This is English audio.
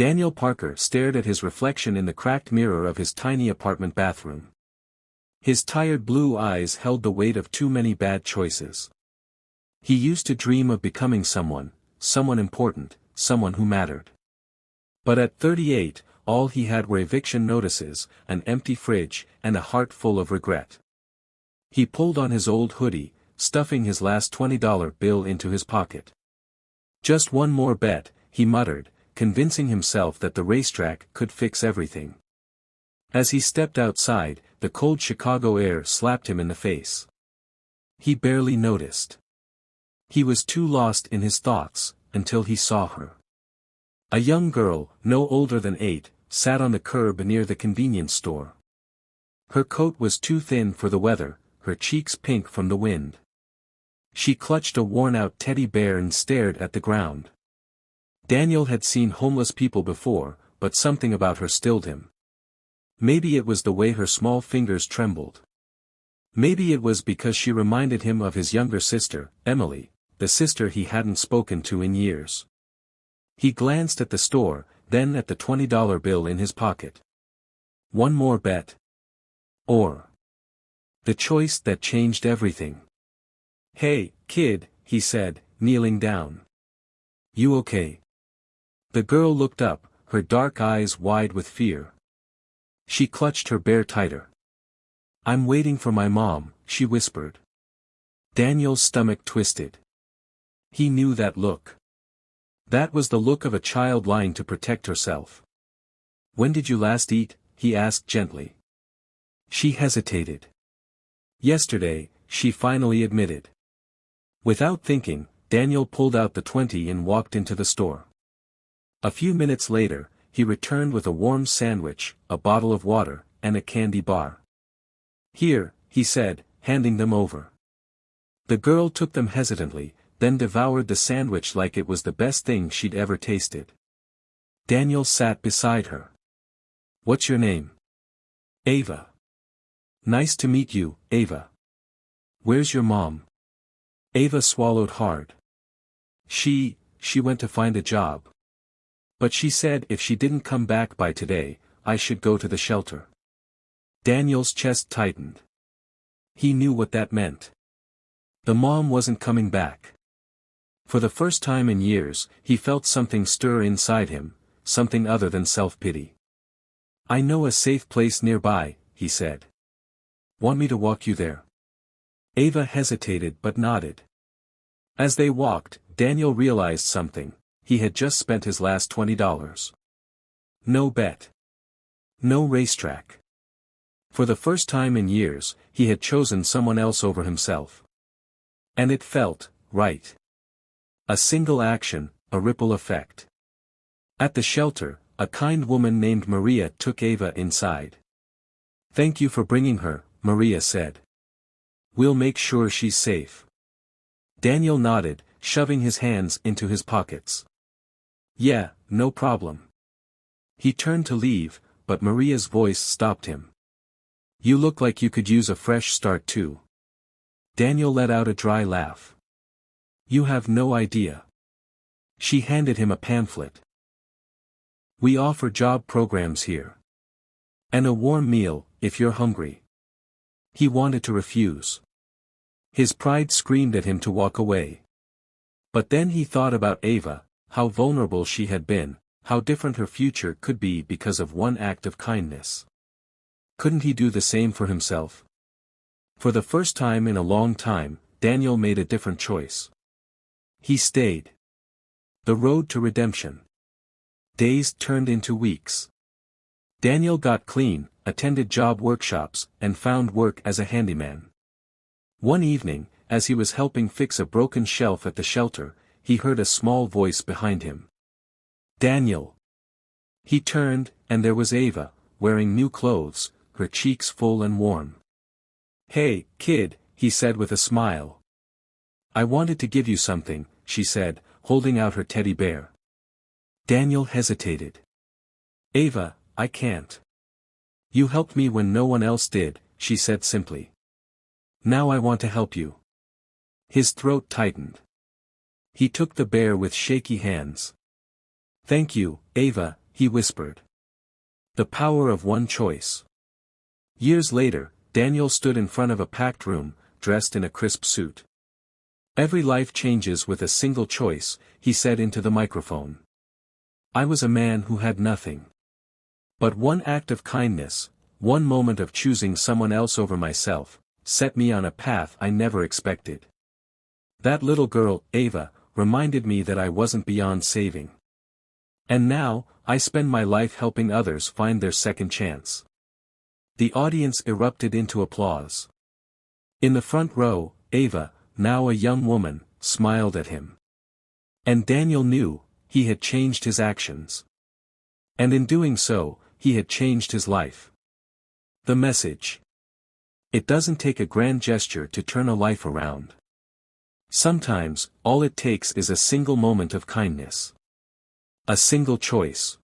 Daniel Parker stared at his reflection in the cracked mirror of his tiny apartment bathroom. His tired blue eyes held the weight of too many bad choices. He used to dream of becoming someone important, someone who mattered. But at 38, all he had were eviction notices, an empty fridge, and a heart full of regret. He pulled on his old hoodie, stuffing his last $20 bill into his pocket. Just one more bet, he muttered, convincing himself that the racetrack could fix everything. As he stepped outside, the cold Chicago air slapped him in the face. He barely noticed. He was too lost in his thoughts, until he saw her. A young girl, no older than 8, sat on the curb near the convenience store. Her coat was too thin for the weather, her cheeks pink from the wind. She clutched a worn-out teddy bear and stared at the ground. Daniel had seen homeless people before, but something about her stilled him. Maybe it was the way her small fingers trembled. Maybe it was because she reminded him of his younger sister, Emily, the sister he hadn't spoken to in years. He glanced at the store, then at the $20 bill in his pocket. One more bet. Or the choice that changed everything. "Hey, kid," he said, kneeling down. "You okay?" The girl looked up, her dark eyes wide with fear. She clutched her bear tighter. "I'm waiting for my mom," she whispered. Daniel's stomach twisted. He knew that look. That was the look of a child lying to protect herself. "When did you last eat?" he asked gently. She hesitated. "Yesterday," she finally admitted. Without thinking, Daniel pulled out the 20 and walked into the store. A few minutes later, he returned with a warm sandwich, a bottle of water, and a candy bar. "Here," he said, handing them over. The girl took them hesitantly, then devoured the sandwich like it was the best thing she'd ever tasted. Daniel sat beside her. "What's your name?" "Ava." "Nice to meet you, Ava. Where's your mom?" Ava swallowed hard. She went to find a job. But she said if she didn't come back by today, I should go to the shelter." Daniel's chest tightened. He knew what that meant. The mom wasn't coming back. For the first time in years, he felt something stir inside him, something other than self-pity. "I know a safe place nearby," he said. "Want me to walk you there?" Ava hesitated but nodded. As they walked, Daniel realized something. He had just spent his last $20. No bet. No racetrack. For the first time in years, he had chosen someone else over himself. And it felt right. A single action, a ripple effect. At the shelter, a kind woman named Maria took Ava inside. "Thank you for bringing her," Maria said. "We'll make sure she's safe." Daniel nodded, shoving his hands into his pockets. "Yeah, no problem." He turned to leave, but Maria's voice stopped him. "You look like you could use a fresh start too." Daniel let out a dry laugh. "You have no idea." She handed him a pamphlet. "We offer job programs here. And a warm meal, if you're hungry." He wanted to refuse. His pride screamed at him to walk away. But then he thought about Ava, how vulnerable she had been, how different her future could be because of one act of kindness. Couldn't he do the same for himself? For the first time in a long time, Daniel made a different choice. He stayed. The road to redemption. Days turned into weeks. Daniel got clean, attended job workshops, and found work as a handyman. One evening, as he was helping fix a broken shelf at the shelter, he heard a small voice behind him. "Daniel." He turned, and there was Ava, wearing new clothes, her cheeks full and warm. "Hey, kid," he said with a smile. "I wanted to give you something," she said, holding out her teddy bear. Daniel hesitated. "Ava, I can't." "You helped me when no one else did," she said simply. "Now I want to help you." His throat tightened. He took the bear with shaky hands. "Thank you, Ava," he whispered. The power of one choice. Years later, Daniel stood in front of a packed room, dressed in a crisp suit. Every life changes with a single choice, he said into the microphone. I was a man who had nothing. But one act of kindness, one moment of choosing someone else over myself, set me on a path I never expected. That little girl, Ava, reminded me that I wasn't beyond saving. And now, I spend my life helping others find their second chance. The audience erupted into applause. In the front row, Ava, now a young woman, smiled at him. And Daniel knew, he had changed his actions. And in doing so, he had changed his life. The message. It doesn't take a grand gesture to turn a life around. Sometimes, all it takes is a single moment of kindness. A single choice.